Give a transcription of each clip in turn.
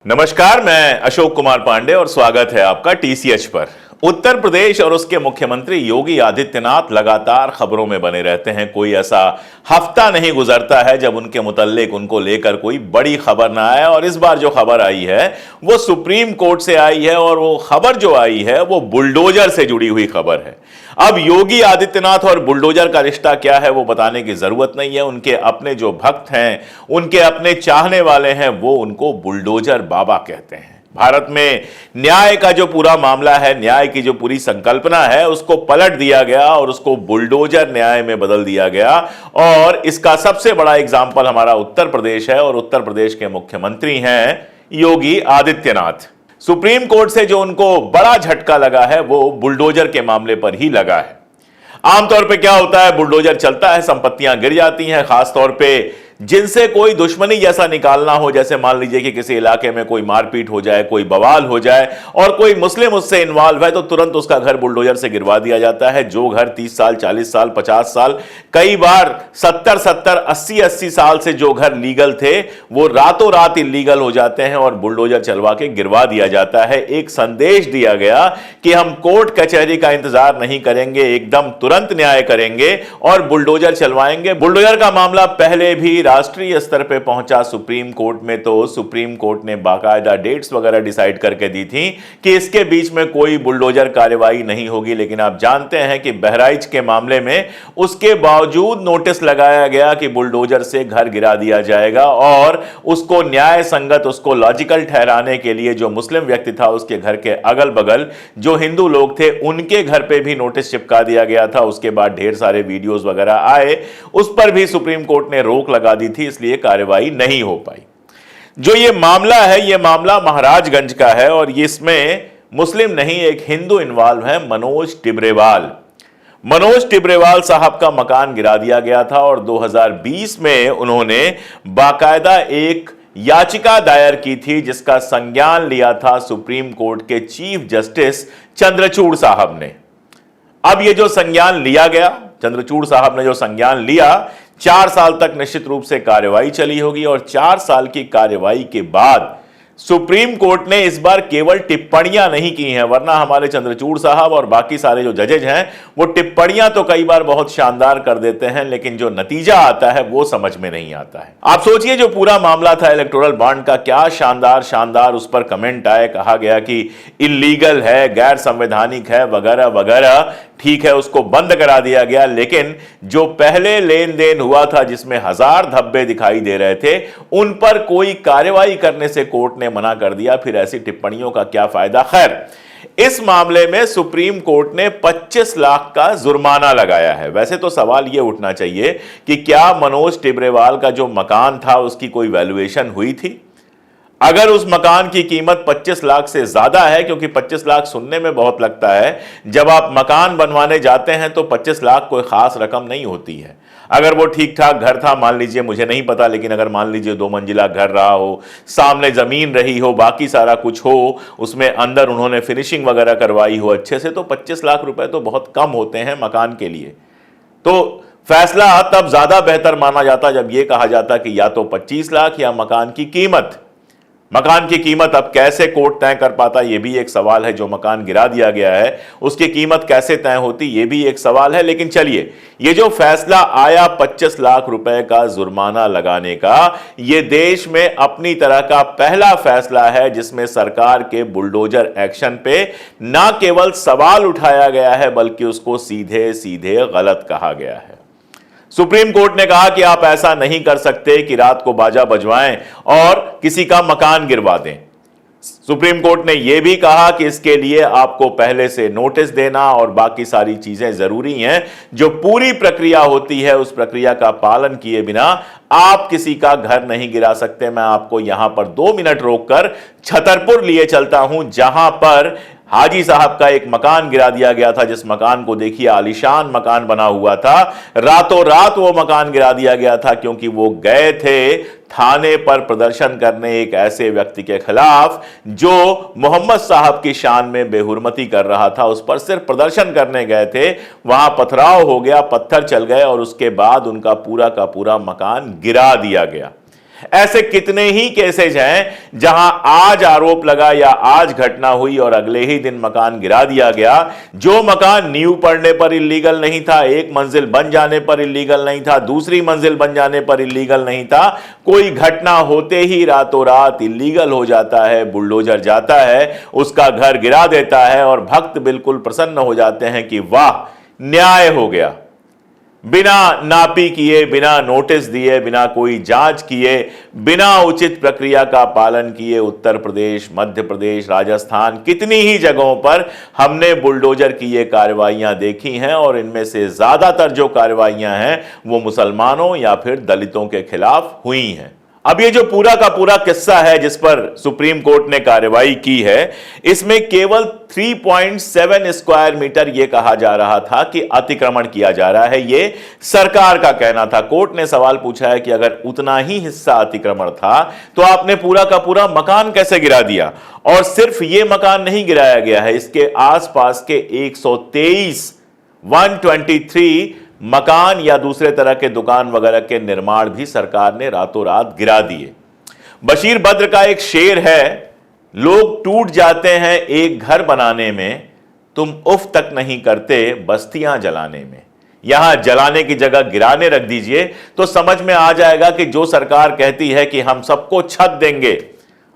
नमस्कार, मैं अशोक कुमार पांडे और स्वागत है आपका टीसीएच पर। उत्तर प्रदेश और उसके मुख्यमंत्री योगी आदित्यनाथ लगातार खबरों में बने रहते हैं। कोई ऐसा हफ्ता नहीं गुजरता है जब उनके मुतल्लिक उनको लेकर कोई बड़ी खबर ना आए। और इस बार जो खबर आई है वो सुप्रीम कोर्ट से आई है और वो खबर जो आई है वो बुलडोजर से जुड़ी हुई खबर है। अब योगी आदित्यनाथ और बुलडोजर का रिश्ता क्या है वो बताने की जरूरत नहीं है। उनके अपने जो भक्त हैं, उनके अपने चाहने वाले हैं, वो उनको बुलडोजर बाबा कहते हैं। भारत में न्याय का जो पूरा मामला है, न्याय की जो पूरी संकल्पना है, उसको पलट दिया गया और उसको बुलडोजर न्याय में बदल दिया गया। और इसका सबसे बड़ा एग्जाम्पल हमारा उत्तर प्रदेश है और उत्तर प्रदेश के मुख्यमंत्री हैं योगी आदित्यनाथ। सुप्रीम कोर्ट से जो उनको बड़ा झटका लगा है वो बुलडोजर के मामले पर ही लगा है। आमतौर पे क्या होता है, बुलडोजर चलता है, संपत्तियां गिर जाती हैं, खासतौर पे जिनसे कोई दुश्मनी जैसा निकालना हो। जैसे मान लीजिए कि किसी इलाके में कोई मारपीट हो जाए, कोई बवाल हो जाए और कोई मुस्लिम उससे इन्वॉल्व है तो तुरंत उसका घर बुलडोजर से गिरवा दिया जाता है। जो घर 30 साल, 40 साल, 50 साल, कई बार 70, 80 साल से जो घर लीगल थे वो रातों रात इलीगल हो जाते हैं और बुलडोजर चलवा के गिरवा दिया जाता है। एक संदेश दिया गया कि हम कोर्ट कचहरी का इंतजार नहीं करेंगे, एकदम तुरंत न्याय करेंगे और बुलडोजर चलवाएंगे। बुलडोजर का मामला पहले भी राष्ट्रीय स्तर पे पहुंचा सुप्रीम कोर्ट में, तो सुप्रीम कोर्ट ने बाकायदा डेट्स वगैरह डिसाइड करके दी थी कि इसके बीच में कोई बुलडोजर कार्रवाई नहीं होगी। लेकिन आप जानते हैं कि बहराइच के मामले में उसके बावजूद नोटिस लगाया गया कि बुलडोजर से घर गिरा दिया जाएगा और उसको न्याय संगत, उसको लॉजिकल ठहराने के लिए जो मुस्लिम व्यक्ति था उसके घर के अगल बगल जो हिंदू लोग थे उनके घर पे भी नोटिस चिपका दिया गया था। उसके बाद ढेर सारे वीडियोस वगैरह आए, उस पर भी सुप्रीम कोर्ट ने रोक लगा दी थी, इसलिए कार्रवाई नहीं हो पाई। जो ये मामला है, ये मामला महाराजगंज का है और इसमें मुस्लिम नहीं एक हिंदू इन्वॉल्व है, मनोज टिब्रेवाल। मनोज टिब्रेवाल साहब का मकान गिरा दिया गया था और 2020 में उन्होंने बाकायदा एक याचिका दायर की थी जिसका संज्ञान लिया था सुप्रीम कोर्ट के चीफ जस्टिस चंद्रचूड़ साहब ने। अब ये जो संज्ञान लिया गया, चंद्रचूड़ साहब ने जो संज्ञान लिया, 4 साल तक निश्चित रूप से कार्रवाई चली होगी और 4 साल की कार्रवाई के बाद सुप्रीम कोर्ट ने इस बार केवल टिप्पणियां नहीं की हैं, वरना हमारे चंद्रचूड़ साहब और बाकी सारे जो जजेज हैं वो टिप्पणियां तो कई बार बहुत शानदार कर देते हैं, लेकिन जो नतीजा आता है वो समझ में नहीं आता है। आप सोचिए जो पूरा मामला था इलेक्टोरल बॉन्ड का, क्या शानदार शानदार उस पर कमेंट आए, कहा गया कि इलीगल है, गैर संवैधानिक है, वगैरह वगैरह। ठीक है, उसको बंद करा दिया गया, लेकिन जो पहले लेन देन हुआ था जिसमें 1000 धब्बे दिखाई दे रहे थे उन पर कोई कार्रवाई करने से कोर्ट ने मना कर दिया। फिर ऐसी टिप्पणियों का क्या फायदा। खैर, इस मामले में सुप्रीम कोर्ट ने 25 लाख का जुर्माना लगाया है। वैसे तो सवाल यह उठना चाहिए कि क्या मनोज टिब्रेवाल का जो मकान था उसकी कोई वैल्यूएशन हुई थी। अगर उस मकान की कीमत 25 लाख से ज्यादा है, क्योंकि 25 लाख सुनने में बहुत लगता है, जब आप मकान बनवाने जाते हैं तो 25 लाख कोई खास रकम नहीं होती है। अगर वो ठीक ठाक घर था, मान लीजिए, मुझे नहीं पता, लेकिन अगर मान लीजिए 2 मंजिला घर रहा हो, सामने जमीन रही हो, बाकी सारा कुछ हो, उसमें अंदर उन्होंने फिनिशिंग वगैरह करवाई हो अच्छे से, तो 25 लाख रुपए तो बहुत कम होते हैं मकान के लिए। तो फैसला तब ज्यादा बेहतर माना जाता जब यह कहा जाता कि या तो 25 लाख या मकान की कीमत। मकान की कीमत अब कैसे कोर्ट तय कर पाता, यह भी एक सवाल है। जो मकान गिरा दिया गया है उसकी कीमत कैसे तय होती, यह भी एक सवाल है। लेकिन चलिए, यह जो फैसला आया 25 लाख रुपए का जुर्माना लगाने का, यह देश में अपनी तरह का पहला फैसला है जिसमें सरकार के बुलडोजर एक्शन पे ना केवल सवाल उठाया गया है बल्कि उसको सीधे सीधे गलत कहा गया है। सुप्रीम कोर्ट ने कहा कि आप ऐसा नहीं कर सकते कि रात को बाजा बजवाएं और किसी का मकान गिरवा दें। सुप्रीम कोर्ट ने यह भी कहा कि इसके लिए आपको पहले से नोटिस देना और बाकी सारी चीजें जरूरी हैं। जो पूरी प्रक्रिया होती है उस प्रक्रिया का पालन किए बिना आप किसी का घर नहीं गिरा सकते। मैं आपको यहां पर 2 मिनट रोककर छतरपुर लिए चलता हूं, जहां पर हाजी साहब का एक मकान गिरा दिया गया था, जिस मकान को देखिए आलीशान मकान बना हुआ था। रातों रात वो मकान गिरा दिया गया था क्योंकि वो गए थे थाने पर प्रदर्शन करने एक ऐसे व्यक्ति के खिलाफ जो मोहम्मद साहब की शान में बेहुरमती कर रहा था। उस पर सिर्फ प्रदर्शन करने गए थे, वहां पथराव हो गया, पत्थर चल गए और उसके बाद उनका पूरा का पूरा मकान गिरा दिया गया। ऐसे कितने ही केसेज हैं जहां आज आरोप लगा या आज घटना हुई और अगले ही दिन मकान गिरा दिया गया। जो मकान नींव पड़ने पर इल्लीगल नहीं था, एक मंजिल बन जाने पर इल्लीगल नहीं था, दूसरी मंजिल बन जाने पर इल्लीगल नहीं था, कोई घटना होते ही रातों रात इल्लीगल हो जाता है। बुलडोजर जाता है, उसका घर गिरा देता है और भक्त बिल्कुल प्रसन्न हो जाते हैं कि वाह, न्याय हो गया। बिना नापी किए, बिना नोटिस दिए, बिना कोई जांच किए, बिना उचित प्रक्रिया का पालन किए उत्तर प्रदेश, मध्य प्रदेश, राजस्थान, कितनी ही जगहों पर हमने बुलडोजर की ये कार्रवाइयां देखी हैं और इनमें से ज्यादातर जो कार्रवाइयां हैं वो मुसलमानों या फिर दलितों के खिलाफ हुई हैं। अब ये जो पूरा का पूरा किस्सा है जिस पर सुप्रीम कोर्ट ने कार्रवाई की है, इसमें केवल 3.7 स्क्वायर मीटर यह कहा जा रहा था कि अतिक्रमण किया जा रहा है। ये सरकार का कहना था। कोर्ट ने सवाल पूछा है कि अगर उतना ही हिस्सा अतिक्रमण था तो आपने पूरा का पूरा मकान कैसे गिरा दिया? और सिर्फ ये मकान नहीं गिराया गया है, इसके आसपास के 123 मकान या दूसरे तरह के दुकान वगैरह के निर्माण भी सरकार ने रातों रात गिरा दिए। बशीर बद्र का एक शेर है, लोग टूट जाते हैं एक घर बनाने में, तुम उफ तक नहीं करते बस्तियां जलाने में। यहां जलाने की जगह गिराने रख दीजिए तो समझ में आ जाएगा कि जो सरकार कहती है कि हम सबको छत देंगे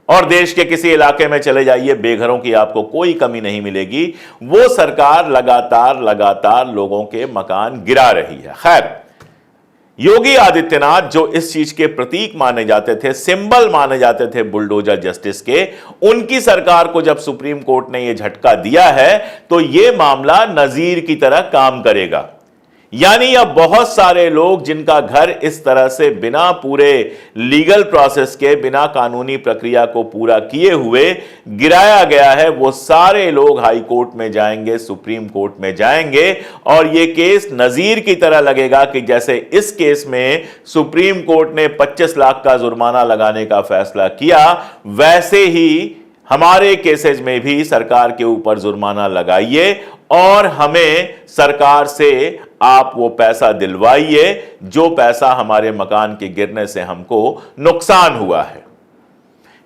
और देश के किसी इलाके में चले जाइए, बेघरों की आपको कोई कमी नहीं मिलेगी, वो सरकार लगातार लोगों के मकान गिरा रही है। खैर, योगी आदित्यनाथ जो इस चीज के प्रतीक माने जाते थे, सिंबल माने जाते थे बुलडोजर जस्टिस के, उनकी सरकार को जब सुप्रीम कोर्ट ने यह झटका दिया है तो यह मामला नजीर की तरह काम करेगा। यानी अब बहुत सारे लोग जिनका घर इस तरह से बिना पूरे लीगल प्रोसेस के, बिना कानूनी प्रक्रिया को पूरा किए हुए गिराया गया है, वो सारे लोग हाई कोर्ट में जाएंगे, सुप्रीम कोर्ट में जाएंगे और ये केस नजीर की तरह लगेगा कि जैसे इस केस में सुप्रीम कोर्ट ने 25 लाख का जुर्माना लगाने का फैसला किया, वैसे ही हमारे केसेज में भी सरकार के ऊपर जुर्माना लगाइए और हमें सरकार से आप वो पैसा दिलवाइए जो पैसा हमारे मकान के गिरने से हमको नुकसान हुआ है।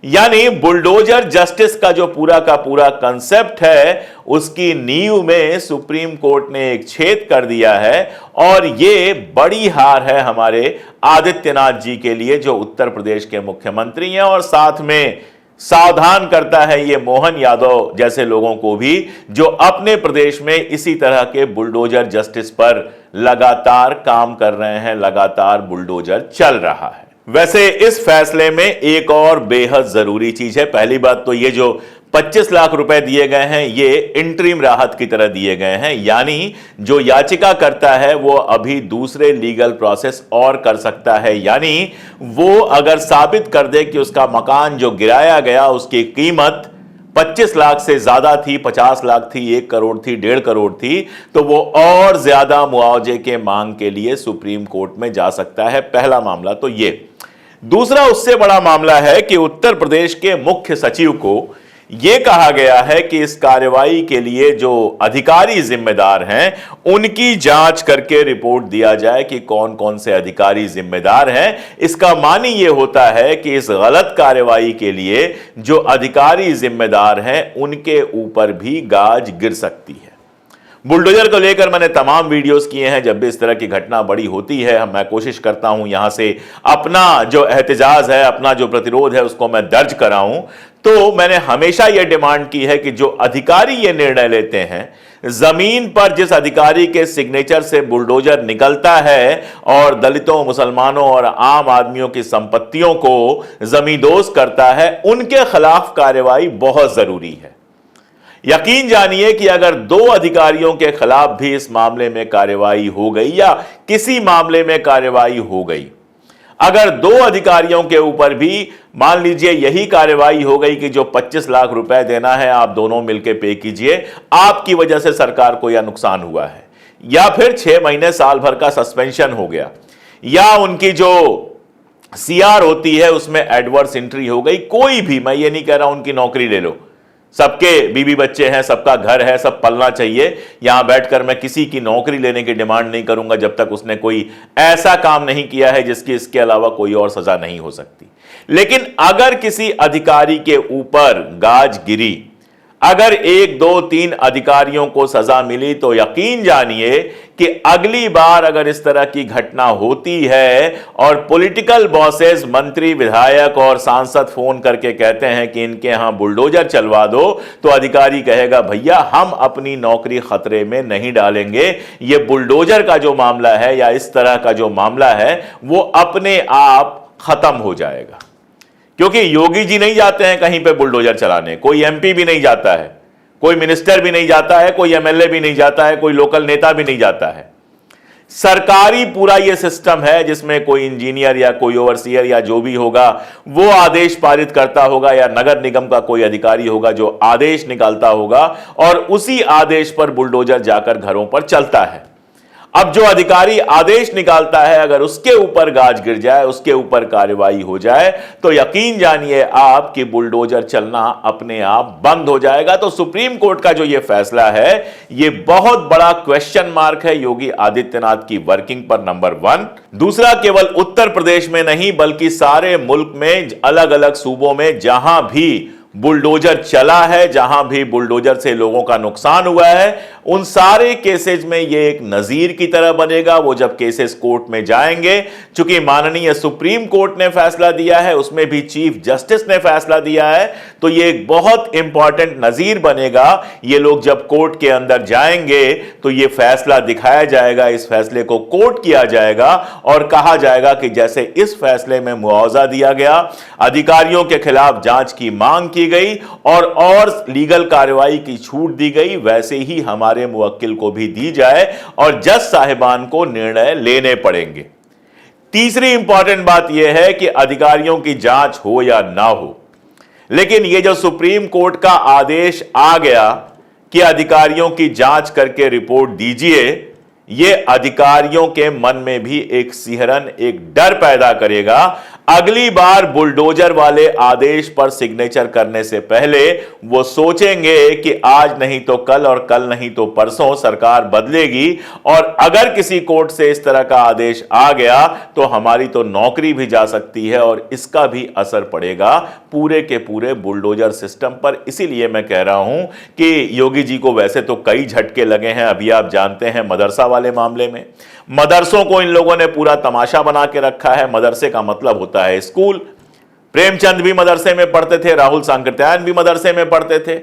यानी बुलडोजर जस्टिस का जो पूरा का पूरा कंसेप्ट है, उसकी नींव में सुप्रीम कोर्ट ने एक छेद कर दिया है और ये बड़ी हार है हमारे आदित्यनाथ जी के लिए, जो उत्तर प्रदेश के मुख्यमंत्री हैं, और साथ में सावधान करता है ये मोहन यादव जैसे लोगों को भी, जो अपने प्रदेश में इसी तरह के बुलडोजर जस्टिस पर लगातार काम कर रहे हैं, लगातार बुलडोजर चल रहा है। वैसे इस फैसले में एक और बेहद जरूरी चीज है। पहली बात तो ये जो 25 लाख रुपए दिए गए हैं ये इंटरिम राहत की तरह दिए गए हैं, यानी जो याचिका करता है वो अभी दूसरे लीगल प्रोसेस और कर सकता है। यानी वो अगर साबित कर दे कि उसका मकान जो गिराया गया उसकी कीमत 25 लाख से ज्यादा थी, 50 लाख थी, 1 करोड़ थी, 1.5 करोड़ थी, तो वो और ज्यादा मुआवजे के मांग के लिए सुप्रीम कोर्ट में जा सकता है। पहला मामला तो ये। दूसरा उससे बड़ा मामला है कि उत्तर प्रदेश के मुख्य सचिव को यह कहा गया है कि इस कार्रवाई के लिए जो अधिकारी जिम्मेदार हैं उनकी जांच करके रिपोर्ट दिया जाए कि कौन कौन से अधिकारी जिम्मेदार हैं। इसका मानी यह होता है कि इस गलत कार्रवाई के लिए जो अधिकारी जिम्मेदार हैं उनके ऊपर भी गाज गिर सकती है। बुलडोजर को लेकर मैंने तमाम वीडियोस किए हैं। जब भी इस तरह की घटना बड़ी होती है मैं कोशिश करता हूं यहां से अपना जो एहतजाज है, अपना जो प्रतिरोध है उसको मैं दर्ज कराऊं। तो मैंने हमेशा यह डिमांड की है कि जो अधिकारी ये निर्णय लेते हैं, जमीन पर जिस अधिकारी के सिग्नेचर से बुलडोजर निकलता है और दलितों, मुसलमानों और आम आदमियों की संपत्तियों को जमींदोज करता है, उनके खिलाफ कार्रवाई बहुत जरूरी है। यकीन जानिए कि अगर 2 अधिकारियों के खिलाफ भी इस मामले में कार्रवाई हो गई या किसी मामले में कार्रवाई हो गई, अगर 2 अधिकारियों के ऊपर भी मान लीजिए यही कार्रवाई हो गई कि जो 25 लाख रुपए देना है आप दोनों मिलकर पे कीजिए, आपकी वजह से सरकार को यह नुकसान हुआ है, या फिर 6 महीने साल भर का सस्पेंशन हो गया, या उनकी जो सीआर होती है उसमें एडवर्स एंट्री हो गई, कोई भी, मैं ये नहीं कह रहा उनकी नौकरी ले लो, सबके बीवी बच्चे हैं, सबका घर है, सब पलना चाहिए। यहां बैठकर मैं किसी की नौकरी लेने की डिमांड नहीं करूंगा जब तक उसने कोई ऐसा काम नहीं किया है जिसकी इसके अलावा कोई और सजा नहीं हो सकती। लेकिन अगर किसी अधिकारी के ऊपर गाज गिरी, अगर 1, 2, 3 अधिकारियों को सजा मिली, तो यकीन जानिए कि अगली बार अगर इस तरह की घटना होती है और पॉलिटिकल बॉसेस, मंत्री, विधायक और सांसद फोन करके कहते हैं कि इनके यहां बुलडोजर चलवा दो, तो अधिकारी कहेगा भैया हम अपनी नौकरी खतरे में नहीं डालेंगे। ये बुलडोजर का जो मामला है या इस तरह का जो मामला है वो अपने आप खत्म हो जाएगा। क्योंकि योगी जी नहीं जाते हैं कहीं पे बुलडोजर चलाने, कोई एमपी भी नहीं जाता है, कोई मिनिस्टर भी नहीं जाता है, कोई एमएलए भी नहीं जाता है, कोई लोकल नेता भी नहीं जाता है। सरकारी पूरा ये सिस्टम है जिसमें कोई इंजीनियर या कोई ओवरसीयर या जो भी होगा वो आदेश पारित करता होगा, या नगर निगम का कोई अधिकारी होगा जो आदेश निकालता होगा, और उसी आदेश पर बुलडोजर जाकर घरों पर चलता है। अब जो अधिकारी आदेश निकालता है अगर उसके ऊपर गाज गिर जाए, उसके ऊपर कार्रवाई हो जाए, तो यकीन जानिए आप कि बुलडोजर चलना अपने आप बंद हो जाएगा। तो सुप्रीम कोर्ट का जो यह फैसला है, यह बहुत बड़ा क्वेश्चन मार्क है योगी आदित्यनाथ की वर्किंग पर, नंबर 1। दूसरा, केवल उत्तर प्रदेश में नहीं बल्कि सारे मुल्क में अलग अलग सूबों में जहां भी बुलडोजर चला है, जहां भी बुलडोजर से लोगों का नुकसान हुआ है, उन सारे केसेस में यह एक नजीर की तरह बनेगा। वो जब केसेस कोर्ट में जाएंगे, चूंकि माननीय सुप्रीम कोर्ट ने फैसला दिया है, उसमें भी चीफ जस्टिस ने फैसला दिया है, तो यह एक बहुत इंपॉर्टेंट नजीर बनेगा। ये लोग जब कोर्ट के अंदर जाएंगे तो यह फैसला दिखाया जाएगा, इस फैसले को कोट किया जाएगा और कहा जाएगा कि जैसे इस फैसले में मुआवजा दिया गया, अधिकारियों के खिलाफ जांच की मांग की गई और लीगल कार्रवाई की छूट दी गई, वैसे ही हमारे मुवक्किल को भी दी जाए और जज साहिबान को निर्णय लेने पड़ेंगे। तीसरी इंपॉर्टेंट बात यह है कि अधिकारियों की जांच हो या ना हो, लेकिन यह जो सुप्रीम कोर्ट का आदेश आ गया कि अधिकारियों की जांच करके रिपोर्ट दीजिए, यह अधिकारियों के मन में भी एक सिहरन, एक डर पैदा करेगा। अगली बार बुलडोजर वाले आदेश पर सिग्नेचर करने से पहले वो सोचेंगे कि आज नहीं तो कल और कल नहीं तो परसों सरकार बदलेगी, और अगर किसी कोर्ट से इस तरह का आदेश आ गया तो हमारी तो नौकरी भी जा सकती है और इसका भी असर पड़ेगा पूरे के पूरे बुलडोजर सिस्टम पर। इसीलिए मैं कह रहा हूं कि योगी जी को वैसे तो कई झटके लगे हैं। अभी आप जानते हैं मदरसा वाले मामले में, मदरसों को इन लोगों ने पूरा तमाशा बना के रखा है। मदरसे का मतलब होता है स्कूल। प्रेमचंद भी मदरसे में पढ़ते थे, राहुल सांकृत्यायन भी मदरसे में पढ़ते थे,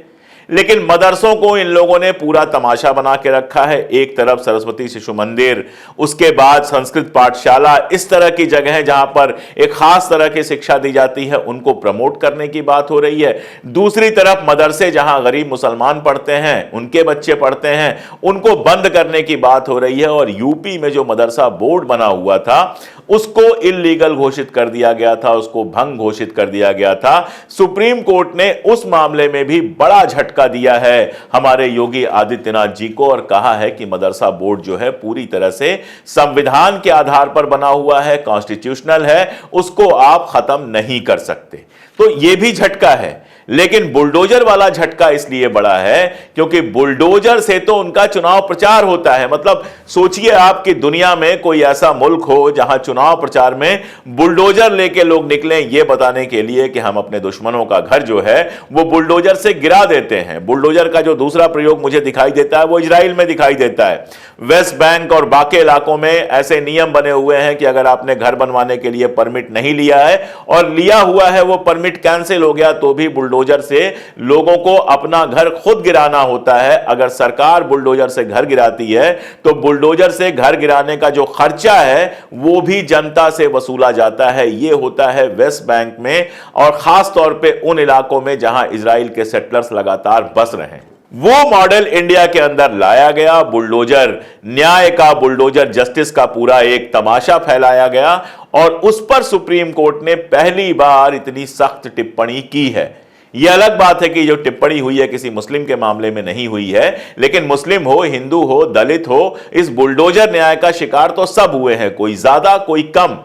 लेकिन मदरसों को इन लोगों ने पूरा तमाशा बना के रखा है। एक तरफ सरस्वती शिशु मंदिर, उसके बाद संस्कृत पाठशाला, इस तरह की जगह जहां पर एक खास तरह की शिक्षा दी जाती है, उनको प्रमोट करने की बात हो रही है। दूसरी तरफ मदरसे जहां गरीब मुसलमान पढ़ते हैं, उनके बच्चे पढ़ते हैं, उनको बंद करने की बात हो रही है। और यूपी में जो मदरसा बोर्ड बना हुआ था उसको इल्लीगल घोषित कर दिया गया था, उसको भंग घोषित कर दिया गया था। सुप्रीम कोर्ट ने उस मामले में भी बड़ा झटका दिया है हमारे योगी आदित्यनाथ जी को और कहा है कि मदरसा बोर्ड जो है पूरी तरह से संविधान के आधार पर बना हुआ है, कॉन्स्टिट्यूशनल है, उसको आप खत्म नहीं कर सकते। तो यह भी झटका है। लेकिन बुलडोजर वाला झटका इसलिए बड़ा है क्योंकि बुलडोजर से तो उनका चुनाव प्रचार होता है। मतलब सोचिए आप कि दुनिया में कोई ऐसा मुल्क हो जहां चुनाव प्रचार में बुलडोजर लेके लोग निकलें यह बताने के लिए कि हम अपने दुश्मनों का घर जो है वो बुलडोजर से गिरा देते हैं। बुलडोजर का जो दूसरा प्रयोग मुझे दिखाई देता है वो इजराइल में दिखाई देता है। वेस्ट बैंक और बाकी इलाकों में ऐसे नियम बने हुए हैं कि अगर आपने घर बनवाने के लिए परमिट नहीं लिया है और लिया हुआ है वो परमिट कैंसिल हो गया तो भी बुलडोजर से लोगों को अपना घर खुद गिराना होता है। अगर सरकार बुलडोजर से घर गिराती है तो बुलडोजर से घर गिराने का जो खर्चा है वो भी जनता से वसूला जाता है। यह होता है वेस्ट बैंक में और खास तौर पे उन इलाकों में जहां इजराइल के सेटलर्स लगातार बस रहे हैं। वो मॉडल इंडिया के अंदर लाया गया। बुलडोजर न्याय का, बुलडोजर जस्टिस का पूरा एक तमाशा फैलाया गया और उस पर सुप्रीम कोर्ट ने पहली बार इतनी सख्त टिप्पणी की है। यह अलग बात है कि जो टिप्पणी हुई है किसी मुस्लिम के मामले में नहीं हुई है, लेकिन मुस्लिम हो, हिंदू हो, दलित हो, इस बुलडोजर न्याय का शिकार तो सब हुए हैं, कोई ज्यादा कोई कम।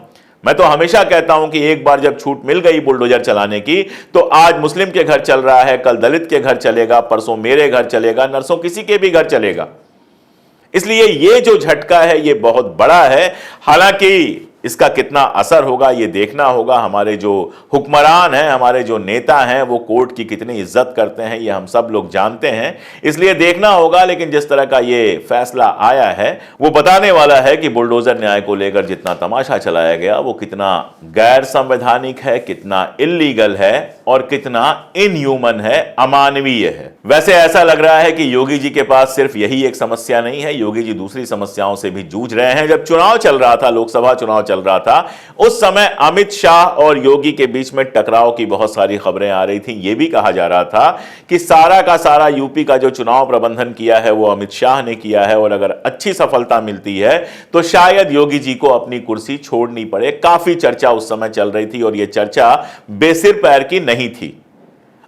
मैं तो हमेशा कहता हूं कि एक बार जब छूट मिल गई बुलडोजर चलाने की, तो आज मुस्लिम के घर चल रहा है, कल दलित के घर चलेगा, परसों मेरे घर चलेगा, नरसों किसी के भी घर चलेगा। इसलिए ये जो झटका है ये बहुत बड़ा है। हालांकि इसका कितना असर होगा ये देखना होगा। हमारे जो हुक्मरान हैं, हमारे जो नेता हैं, वो कोर्ट की कितनी इज्जत करते हैं ये हम सब लोग जानते हैं, इसलिए देखना होगा। लेकिन जिस तरह का ये फैसला आया है वो बताने वाला है कि बुलडोजर न्याय को लेकर जितना तमाशा चलाया गया वो कितना गैर संवैधानिक है, कितना इल्लीगल है और कितना इनह्यूमन है, अमानवीय है। वैसे ऐसा लग रहा है कि योगी जी के पास सिर्फ यही एक समस्या नहीं है, योगी जी दूसरी समस्याओं से भी जूझ रहे हैं। जब चुनाव चल रहा था, लोकसभा चुनाव चल रहा था, उस समय अमित शाह और योगी के बीच में टकराव की बहुत सारी खबरें आ रही थी। यह भी कहा जा रहा था कि सारा का सारा यूपी का जो चुनाव प्रबंधन किया है वो अमित शाह ने किया है और अगर अच्छी सफलता मिलती है तो शायद योगी जी को अपनी कुर्सी छोड़नी पड़े। काफी चर्चा उस समय चल रही थी और यह चर्चा बेसिर पैर की नहीं थी।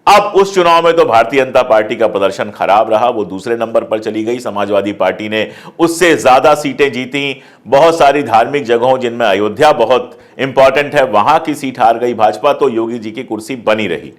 अब उस चुनाव में तो भारतीय जनता पार्टी का प्रदर्शन खराब रहा, वो दूसरे नंबर पर चली गई। समाजवादी पार्टी ने उससे ज्यादा सीटें जीती। बहुत सारी धार्मिक जगहों जिनमें अयोध्या बहुत इंपॉर्टेंट है वहां की सीट हार गई भाजपा, तो योगी जी की कुर्सी बनी रही।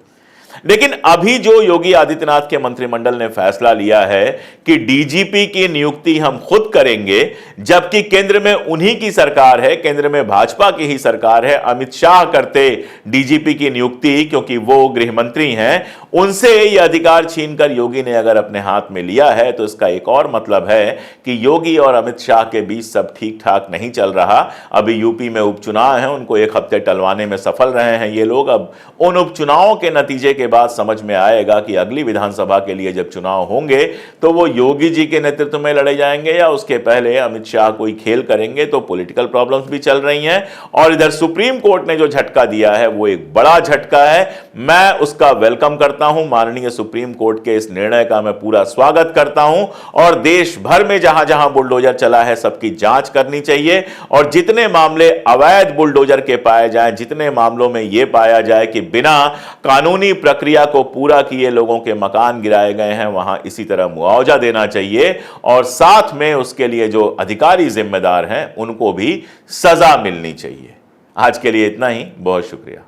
लेकिन अभी जो योगी आदित्यनाथ के मंत्रिमंडल ने फैसला लिया है कि डीजीपी की नियुक्ति हम खुद करेंगे, जबकि केंद्र में उन्हीं की सरकार है, केंद्र में भाजपा की ही सरकार है। अमित शाह करते डीजीपी की नियुक्ति क्योंकि वो गृह मंत्री हैं, उनसे यह अधिकार छीनकर योगी ने अगर अपने हाथ में लिया है तो इसका एक और मतलब है कि योगी और अमित शाह के बीच सब ठीक ठाक नहीं चल रहा। अभी यूपी में उपचुनाव है, उनको एक हफ्ते टलवाने में सफल रहे हैं ये लोग। अब उन उपचुनावों के नतीजे के बाद समझ में आएगा कि अगली विधानसभा के लिए जब चुनाव होंगे तो वो योगी जी के नेतृत्व में लड़े जाएंगे या उसके पहले अमित शाह कोई खेल करेंगे। तो पॉलिटिकल प्रॉब्लम्स भी चल रही हैं और इधर सुप्रीम कोर्ट ने जो झटका दिया है वो एक बड़ा झटका है। मैं उसका वेलकम करता हूं, माननीय सुप्रीम कोर्ट के इस निर्णय का मैं पूरा स्वागत करता हूं और देश भर में जहां जहां बुलडोजर चला है सबकी जांच करनी चाहिए और जितने मामले अवैध बुलडोजर के पाए जाएं, जितने मामलों में यह पाया जाए कि बिना कानूनी प्रक्रिया को पूरा किए लोगों के मकान गिराए गए हैं, वहां इसी तरह मुआवजा देना चाहिए और साथ में उसके लिए जो अधिकारी जिम्मेदार हैं उनको भी सजा मिलनी चाहिए। आज के लिए इतना ही, बहुत शुक्रिया।